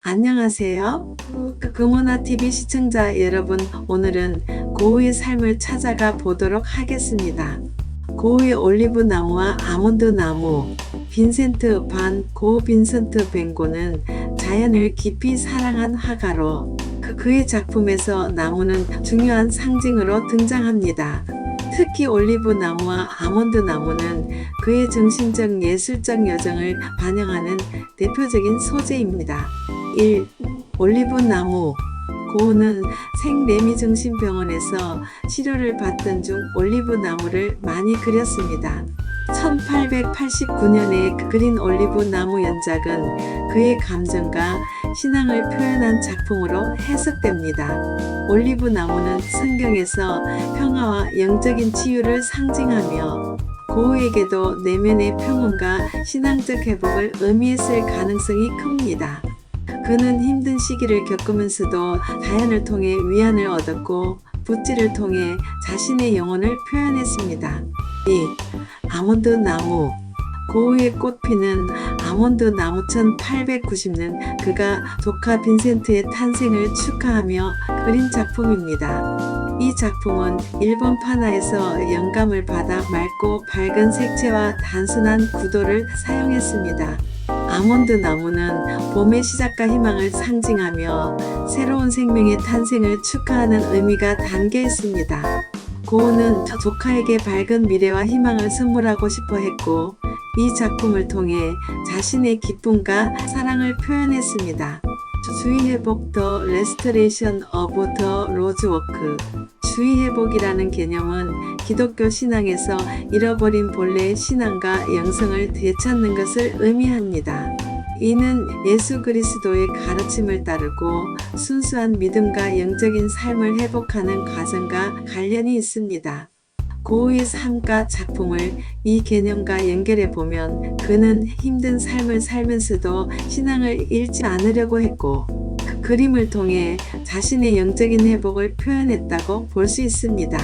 안녕하세요. 금오나TV 시청자 여러분, 오늘은 고우의 삶을 찾아가 보도록 하겠습니다. 고우의 올리브 나무와 아몬드 나무. 빈센트 반 고 빈센트 밴 고는 자연을 깊이 사랑한 화가로 그의 작품에서 나무는 중요한 상징으로 등장합니다. 특히 올리브 나무와 아몬드 나무는 그의 정신적 예술적 여정을 반영하는 대표적인 소재입니다. 1. 올리브 나무. 고우는 생내미정신병원에서 치료를 받던 중 올리브 나무를 많이 그렸습니다. 1889년에 그린 올리브 나무 연작은 그의 감정과 신앙을 표현한 작품으로 해석됩니다. 올리브 나무는 성경에서 평화와 영적인 치유를 상징하며 고우에게도 내면의 평온과 신앙적 회복을 의미했을 가능성이 큽니다. 그는 힘든 시기를 겪으면서도 자연을 통해 위안을 얻었고 붓질을 통해 자신의 영혼을 표현했습니다. 2. 아몬드 나무. 고우의 꽃피는 아몬드 나무. 1890년 그가 조카 빈센트의 탄생을 축하하며 그린 작품입니다. 이 작품은 일본 판화에서 영감을 받아 맑고 밝은 색채와 단순한 구도를 사용했습니다. 아몬드 나무는 봄의 시작과 희망을 상징하며 새로운 생명의 탄생을 축하하는 의미가 담겨 있습니다. 고우는 조카에게 밝은 미래와 희망을 선물하고 싶어 했고 이 작품을 통해 자신의 기쁨과 사랑을 표현했습니다. 주의회복 더 레스토레이션 오브 더 로즈워크. 주의회복이라는 개념은 기독교 신앙에서 잃어버린 본래의 신앙과 영성을 되찾는 것을 의미합니다. 이는 예수 그리스도의 가르침을 따르고 순수한 믿음과 영적인 삶을 회복하는 과정과 관련이 있습니다. 고우의 삶과 작품을 이 개념과 연결해 보면 그는 힘든 삶을 살면서도 신앙을 잃지 않으려고 했고 그 그림을 통해 자신의 영적인 회복을 표현했다고 볼 수 있습니다.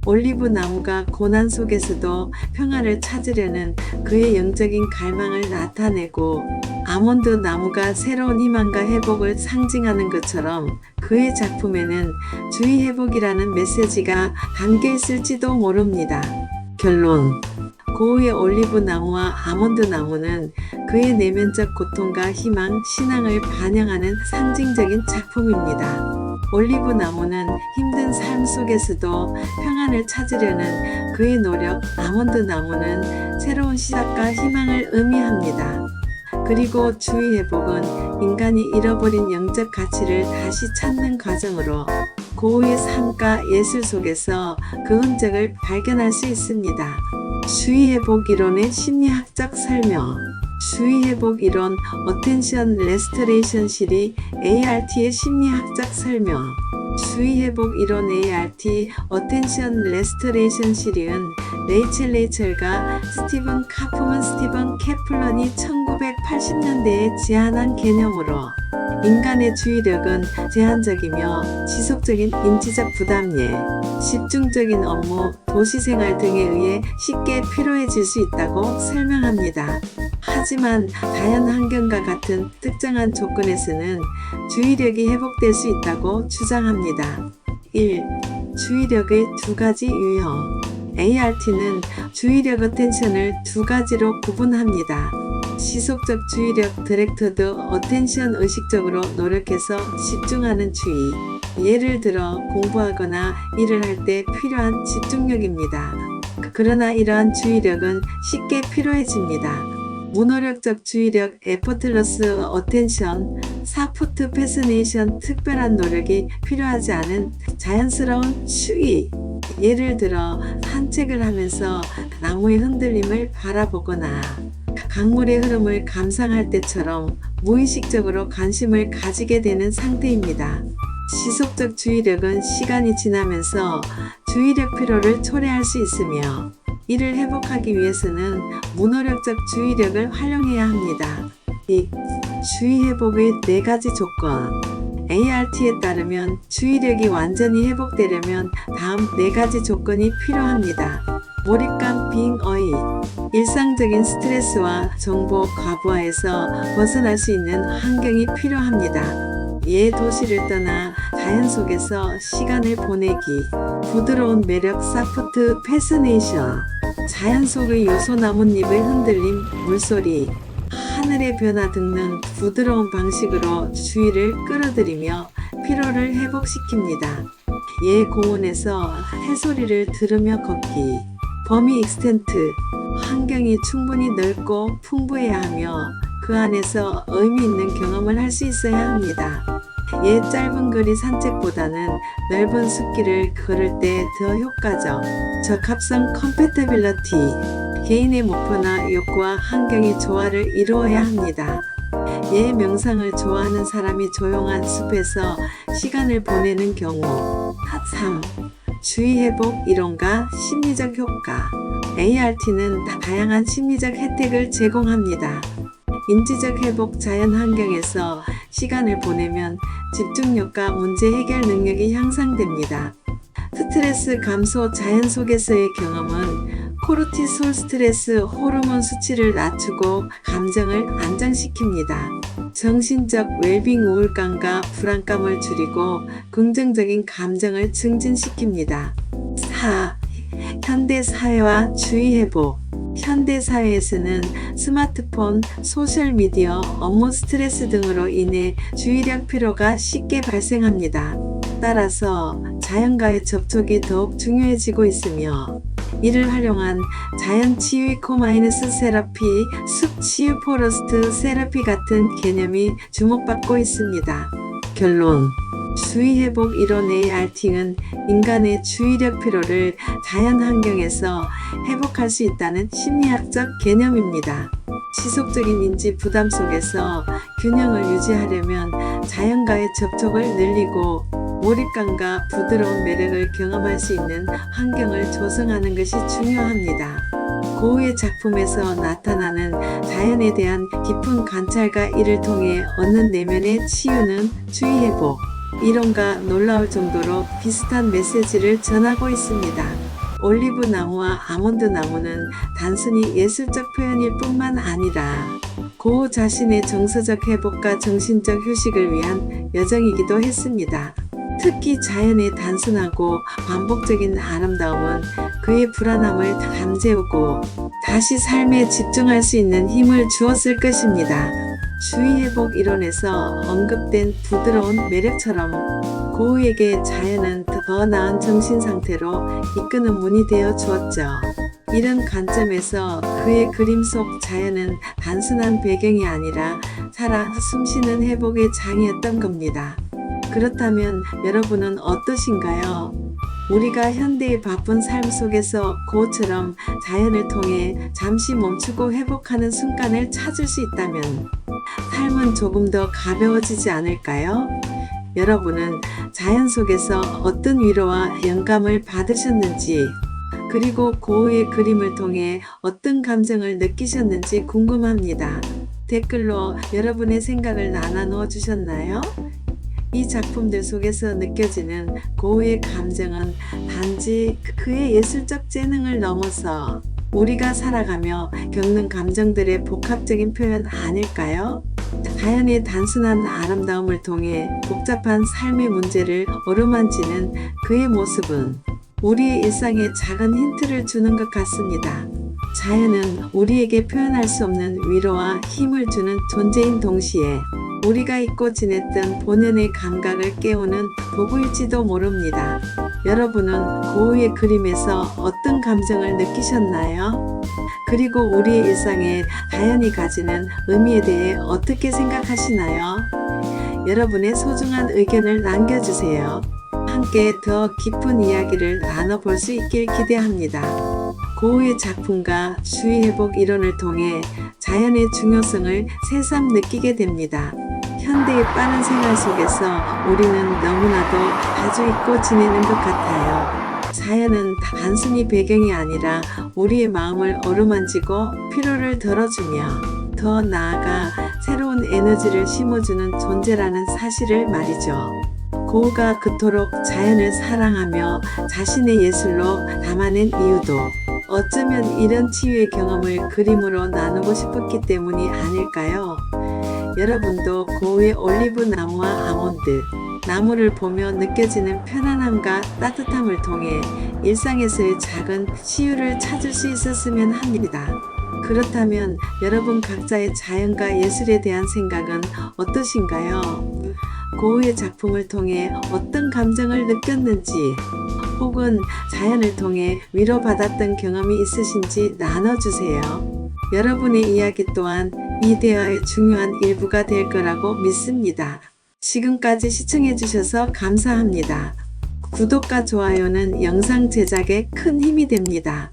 올리브 나무가 고난 속에서도 평화를 찾으려는 그의 영적인 갈망을 나타내고 아몬드 나무가 새로운 희망과 회복을 상징하는 것처럼 그의 작품에는 주의 회복이라는 메시지가 담겨 있을지도 모릅니다. 결론. 고우의 올리브 나무와 아몬드 나무는 그의 내면적 고통과 희망, 신앙을 반영하는 상징적인 작품입니다. 올리브 나무는 힘든 삶 속에서도 평안을 찾으려는 그의 노력, 아몬드 나무는 새로운 시작과 희망을 의미합니다. 그리고 주의 회복은 인간이 잃어버린 영적 가치를 다시 찾는 과정으로 고우의 삶과 예술 속에서 그 흔적을 발견할 수 있습니다. 주의 회복 이론의 심리학적 설명. 주의 회복 이론 어텐션 레스토레이션실이 ART의 심리학적 설명. 주의 회복 이론 ART 어텐션 레스토레이션실은 레이첼과 스티븐 카프먼 스티븐 케플런이 1980년대에 제안한 개념으로 인간의 주의력은 제한적이며 지속적인 인지적 부담예, 집중적인 업무, 도시생활 등에 의해 쉽게 피로해질 수 있다고 설명합니다. 하지만 자연 환경과 같은 특정한 조건에서는 주의력이 회복될 수 있다고 주장합니다. 1. 주의력의 두 가지 유형. ART는 주의력 어텐션을 두 가지로 구분합니다. 지속적 주의력 디렉터드 어텐션 의식적으로 노력해서 집중하는 주의. 예를 들어 공부하거나 일을 할 때 필요한 집중력입니다. 그러나 이러한 주의력은 쉽게 피로해집니다. 무노력적 주의력 에포틀러스 어텐션, 사포트 패스네이션 특별한 노력이 필요하지 않은 자연스러운 추이. 예를 들어 산책을 하면서 나무의 흔들림을 바라보거나 강물의 흐름을 감상할 때처럼 무의식적으로 관심을 가지게 되는 상태입니다. 지속적 주의력은 시간이 지나면서 주의력 피로를 초래할 수 있으며 이를 회복하기 위해서는 무노력적 주의력을 활용해야 합니다. 2. 주의 회복의 4가지 조건. ART에 따르면 주의력이 완전히 회복되려면 다음 4가지 조건이 필요합니다. 몰입감 빙어이. 일상적인 스트레스와 정보 과부하에서 벗어날 수 있는 환경이 필요합니다. 도시를 떠나 자연 속에서 시간을 보내기. 부드러운 매력 사프트 패스네이션. 자연 속의 요소 나뭇잎의 흔들림, 물소리, 하늘의 변화 등은 부드러운 방식으로 주의를 끌어들이며 피로를 회복시킵니다. 공원에서 새소리를 들으며 걷기. 범위 익스텐트. 환경이 충분히 넓고 풍부해야 하며 그 안에서 의미 있는 경험을 할 수 있어야 합니다. 짧은 거리 산책보다는 넓은 숲길을 걸을 때 더 효과적. 적합성 컴패티빌리티. 개인의 목표나 욕구와 환경이 조화를 이루어야 합니다. 명상을 좋아하는 사람이 조용한 숲에서 시간을 보내는 경우. 3. 주의 회복 이론과 심리적 효과. ART는 다양한 심리적 혜택을 제공합니다. 인지적 회복. 자연 환경에서 시간을 보내면 집중력과 문제 해결 능력이 향상됩니다. 스트레스 감소. 자연 속에서의 경험은 코르티솔 스트레스 호르몬 수치를 낮추고 감정을 안정시킵니다. 정신적 웰빙. 우울감과 불안감을 줄이고 긍정적인 감정을 증진시킵니다. 4. 현대 사회와 주의 회복. 현대 사회에서는 스마트폰, 소셜미디어, 업무 스트레스 등으로 인해 주의력 피로가 쉽게 발생합니다. 따라서 자연과의 접촉이 더욱 중요해지고 있으며 이를 활용한 자연 치유 코마이너스 세라피, 숲 치유 포레스트 세라피 같은 개념이 주목받고 있습니다. 결론. 주의 회복 이론 ART는 인간의 주의력 피로를 자연 환경에서 회복할 수 있다는 심리학적 개념입니다. 지속적인 인지 부담 속에서 균형을 유지하려면 자연과의 접촉을 늘리고 몰입감과 부드러운 매력을 경험할 수 있는 환경을 조성하는 것이 중요합니다. 고흐의 작품에서 나타나는 자연에 대한 깊은 관찰과 이를 통해 얻는 내면의 치유는 주의 회복 이론과 놀라울 정도로 비슷한 메시지를 전하고 있습니다. 올리브 나무와 아몬드 나무는 단순히 예술적 표현일 뿐만 아니라 고흐 자신의 정서적 회복과 정신적 휴식을 위한 여정이기도 했습니다. 특히 자연의 단순하고 반복적인 아름다움은 그의 불안함을 잠재우고 다시 삶에 집중할 수 있는 힘을 주었을 것입니다. 주의 회복 이론에서 언급된 부드러운 매력처럼 고흐에게 자연은 더 나은 정신 상태로 이끄는 문이 되어 주었죠. 이런 관점에서 그의 그림 속 자연은 단순한 배경이 아니라 살아 숨쉬는 회복의 장이었던 겁니다. 그렇다면 여러분은 어떠신가요? 우리가 현대의 바쁜 삶 속에서 고흐처럼 자연을 통해 잠시 멈추고 회복하는 순간을 찾을 수 있다면 삶은 조금 더 가벼워지지 않을까요? 여러분은 자연 속에서 어떤 위로와 영감을 받으셨는지, 그리고 고흐의 그림을 통해 어떤 감정을 느끼셨는지 궁금합니다. 댓글로 여러분의 생각을 나눠 주셨나요? 이 작품들 속에서 느껴지는 고흐의 감정은 단지 그의 예술적 재능을 넘어서 우리가 살아가며 겪는 감정들의 복합적인 표현 아닐까요? 자연의 단순한 아름다움을 통해 복잡한 삶의 문제를 어루만지는 그의 모습은 우리의 일상에 작은 힌트를 주는 것 같습니다. 자연은 우리에게 표현할 수 없는 위로와 힘을 주는 존재인 동시에 우리가 잊고 지냈던 본연의 감각을 깨우는 도구일지도 모릅니다. 여러분은 고흐의 그림에서 어떤 감정을 느끼셨나요? 그리고 우리의 일상에 자연이 가지는 의미에 대해 어떻게 생각하시나요? 여러분의 소중한 의견을 남겨주세요. 함께 더 깊은 이야기를 나눠볼 수 있길 기대합니다. 고흐의 작품과 주의 회복 이론을 통해 자연의 중요성을 새삼 느끼게 됩니다. 현대의 빠른 생활 속에서 우리는 너무나도 자주 잊고 지내는 것 같아요. 자연은 단순히 배경이 아니라 우리의 마음을 어루만지고 피로를 덜어주며 더 나아가 새로운 에너지를 심어주는 존재라는 사실을 말이죠. 고흐가 그토록 자연을 사랑하며 자신의 예술로 담아낸 이유도 어쩌면 이런 치유의 경험을 그림으로 나누고 싶었기 때문이 아닐까요? 여러분도 고우의 올리브 나무와 아몬드, 나무를 보며 느껴지는 편안함과 따뜻함을 통해 일상에서의 작은 치유를 찾을 수 있었으면 합니다. 그렇다면 여러분 각자의 자연과 예술에 대한 생각은 어떠신가요? 고우의 작품을 통해 어떤 감정을 느꼈는지, 혹은 자연을 통해 위로받았던 경험이 있으신지 나눠주세요. 여러분의 이야기 또한 이 대화의 중요한 일부가 될 거라고 믿습니다. 지금까지 시청해주셔서 감사합니다. 구독과 좋아요는 영상 제작에 큰 힘이 됩니다.